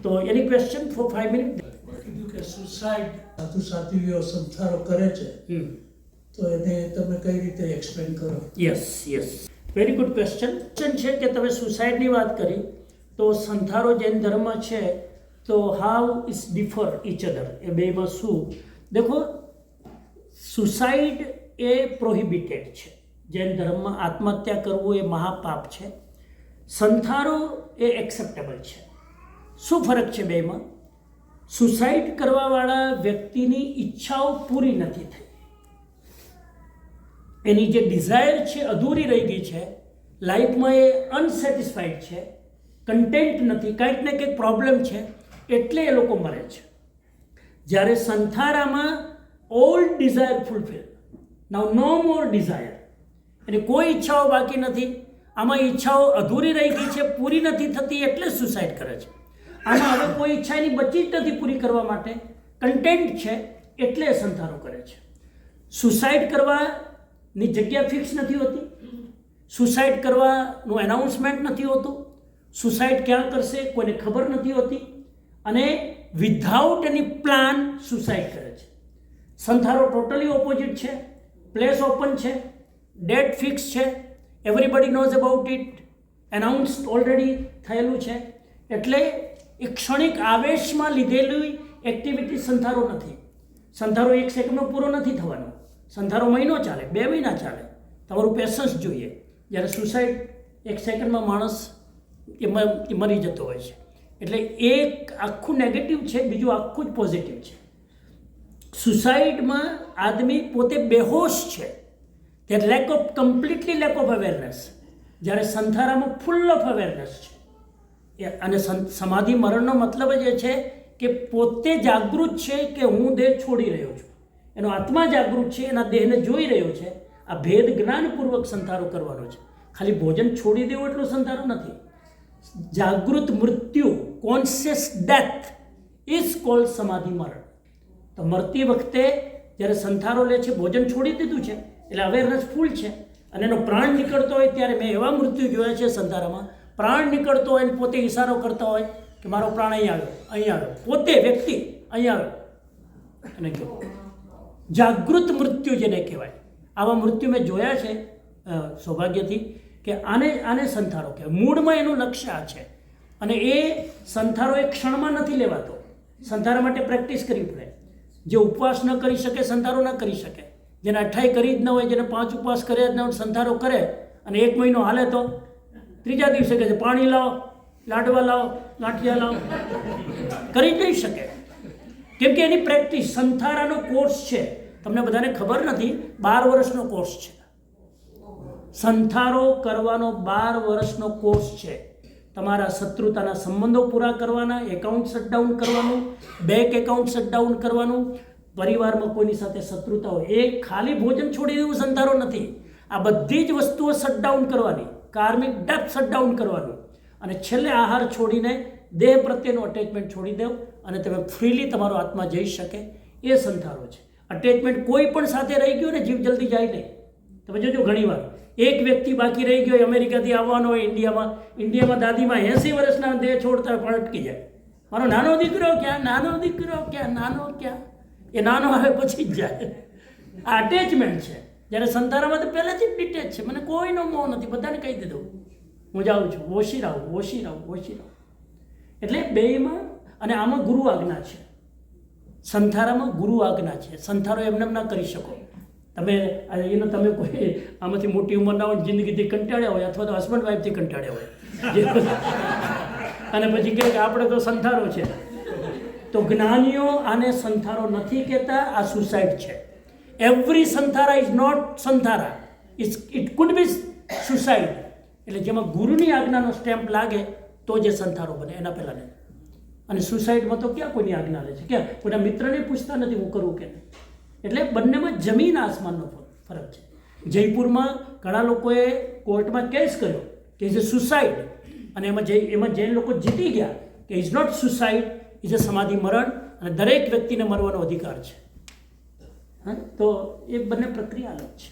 તો any question four 5 minute. કીધું કે સુસાઇડ સાધુ સાધ્વીઓ સંથારો કરે છે, તો એને તમે કઈ રીતે એક્સપ્લેન કરો? યસ વેરી ગુડ ક્વેશ્ચન છે કે તમે સુસાઇડની વાત કરી તો સંથારો જૈન ધર્મ છે તો how is differ each other, એ બેમાં શું? દેખો, સુસાઇડ એ પ્રોહિબિટેડ છે. જૈન ધર્મમાં આત્મહત્યા કરવું એ મહાપાપ છે. સંથારો એ એક્સેપ્ટેબલ છે. શું ફરક છે બેમાં? સુસાઇડ કરવાવાળા વ્યક્તિની ઈચ્છાઓ પૂરી નથી થઈ, એની જે ડિઝાયર છે અધૂરી રહી ગઈ છે, લાઈફમાં એ અનસેટિસ્ફાઈડ છે, કન્ટેન્ટ નથી, કંઈક ને કંઈક પ્રોબ્લેમ છે, એટલે એ લોકો મરે છે. જ્યારે સંથારામાં ઓલ ડિઝાયર ફૂલફિલ, નાઉ નો મોર ડિઝાયર, એની કોઈ ઈચ્છાઓ બાકી નથી. આમાં ઈચ્છાઓ અધૂરી રહી ગઈ છે, પૂરી નથી થતી, એટલે સુસાઇડ કરે છે. આમાં હવે કોઈ ઈચ્છા એની બચી જ નથી પૂરી કરવા માટે, કન્ટેન્ટ છે, એટલે એ સંથારો કરે છે. સુસાઇડ કરવાની જગ્યા ફિક્સ નથી હોતી, સુસાઇડ કરવાનું એનાઉન્સમેન્ટ નથી હોતું, સુસાઇડ ક્યાં કરશે કોઈને ખબર નથી હોતી, અને વિધાઉટ એની પ્લાન સુસાઇડ કરે છે. સંથારો ટોટલી ઓપોઝિટ છે. પ્લેસ ઓપન છે, ડેટ ફિક્સ છે, everybody knows about it, announce already થયેલું છે. એટલે એ ક્ષણિક આવેશમાં લીધેલી એક્ટિવિટી સંથારો નથી. સંથારો 1 સેકન્ડમાં પૂરો નથી થવાનો. સંથારો મહિનો ચાલે, 2 મહિના ચાલે, તમારું પેશન્સ જોઈએ. જ્યારે સુસાઇડ 1 સેકન્ડમાં માણસ એ મરી જતો હોય છે. એટલે એક આખું નેગેટિવ છે, બીજું આખું જ પોઝિટિવ છે. સુસાઇડમાં આદમી પોતે બેહોશ છે, તે કમ્પ્લીટલી લેક ઓફ અવેરનેસ. જ્યારે સંથારામાં ફૂલ ઓફ અવેરનેસ છે. અને સમાધિ મરણનો મતલબ જ એ છે કે પોતે જાગૃત છે કે હું દેહ છોડી રહ્યો છું, એનો આત્મા જાગૃત છે, એના દેહને જોઈ રહ્યો છે. આ ભેદ જ્ઞાનપૂર્વક સંથારો કરવાનો છે. ખાલી ભોજન છોડી દેવું એટલો સંથારો નથી. જાગૃત મૃત્યુ, કોન્શિયસ ડેથ ઇઝ કોલ્ડ સમાધિ મરણ. તો મરતી વખતે જ્યારે સંથારો લે છે, ભોજન છોડી દીધું છે એટલે અવેરનેસ ફૂલ છે, અને એનો પ્રાણ નીકળતો હોય ત્યારે મેં એવા મૃત્યુ જોયા છે સંથારામાં, પ્રાણ નીકળતો હોય ને પોતે ઇશારો કરતો હોય કે મારો પ્રાણ અહીં આવ્યો, પોતે વ્યક્તિ અહીં આવ્યો, અને ગયો. જાગૃત મૃત્યુ જેને કહેવાય. આવા મૃત્યુ મેં જોયા છે સૌભાગ્યથી, કે આને સંથારો કહેવાય. મૂળમાં એનું લક્ષ્ય આ છે. અને એ સંથારો એક ક્ષણમાં નથી લેવાતો. સંથારા માટે પ્રેક્ટિસ કરવી પડે. જે ઉપવાસ ન કરી શકે સંથારો ન કરી શકે, જેને 28 કરી જ ન હોય, જેને 5 ઉપવાસ કર્યા જ ન હોય, સંથારો કરે અને 1 મહિનો હાલે તો 3જા દિવસે કહે છે પાણી લાવો, લાડવા લાવો, ગાંઠિયા લાવો, કરી જ નહીં શકે. કેમ કે એની પ્રેક્ટિસ. સંથારાનો કોર્સ છે, તમને બધાને ખબર નથી, 12 વર્ષનો કોર્સ છે. સંથારો કરવાનો 12 વર્ષનો કોર્સ છે. તમારા શત્રુતાના સંબંધો પૂરા કરવાના, એકાઉન્ટ શટડાઉન કરવાનું, બેંક એકાઉન્ટ શટડાઉન કરવાનું, પરિવારમાં કોઈની સાથે શત્રુતા હોય એ ખાલી ભોજન છોડી દેવું સંથારો નથી. આ બધી જ વસ્તુઓ શટડાઉન કરવાની, કાર્મિક ડેપ્થ શટડાઉન કરવાનું, અને છેલ્લે આહાર છોડીને દેહ પ્રત્યેનું અટેચમેન્ટ છોડી દો અને તમે ફ્રીલી તમારો આત્મા જઈ શકે. એ સંથારો છે. અટેચમેન્ટ કોઈ પણ સાથે રહી ગયો ને જીવ જલ્દી જાય નહીં. તમે જોજો ઘણીવાર એક વ્યક્તિ બાકી રહી ગયો, અમેરિકાથી આવવાનો હોય ઇન્ડિયામાં દાદીમાં 80 વર્ષના દેહ છોડતા પણ અટકી જાય. મારો નાનો દીકરો ક્યાં, નાનો દીકરો ક્યાં, નાનો ક્યાં, એ નાનો આવે પછી જ જાય. આ અટેચમેન્ટ છે. જ્યારે સંથારામાં તો પહેલાંથી જ ડિટેચ છે, મને કોઈનો મોહ નથી, બધાને કહી દીધું હું જાઉં છું, ઓછી રહું. એટલે બેયમાં. અને આમાં ગુરુ આજ્ઞા છે. સંથારામાં ગુરુ આજ્ઞા છે. સંથારો એમને ના કરી શકો તમે. તમે કોઈ આમાંથી મોટી ઉંમરના હોય, જિંદગીથી કંટાળ્યા હોય, અથવા તો હસબન્ડ વાઈફથી કંટાળ્યા હોય, અને પછી કહે કે આપણે તો સંથારો છે. તો જ્ઞાનીઓ આને સંથારો નથી કહેતા, આ સુસાઇડ છે. Every Santhara is not Santhara, it could be suicide. એટલે જેમાં ગુરુની આજ્ઞાનો સ્ટેમ્પ લાગે તો જે સંથારો બને, એના પહેલાં નહીં. અને સુસાઇડમાં તો ક્યાં કોઈની આજ્ઞા લે છે, ક્યાં કોઈના મિત્રને પૂછતા નથી હું કરું કે નહીં. એટલે બંનેમાં જમીન આસમાનનો ફરક છે. જયપુરમાં ઘણા લોકોએ કોર્ટમાં કેસ કર્યો કે ઇઝ અ સુસાઇડ, અને એમાં જે લોકો જીતી ગયા કે is not suicide, is a સમાધિ મરણ, અને દરેક વ્યક્તિને મરવાનો અધિકાર છે. હા, તો એ બંને પ્રક્રિયા અલગ છે.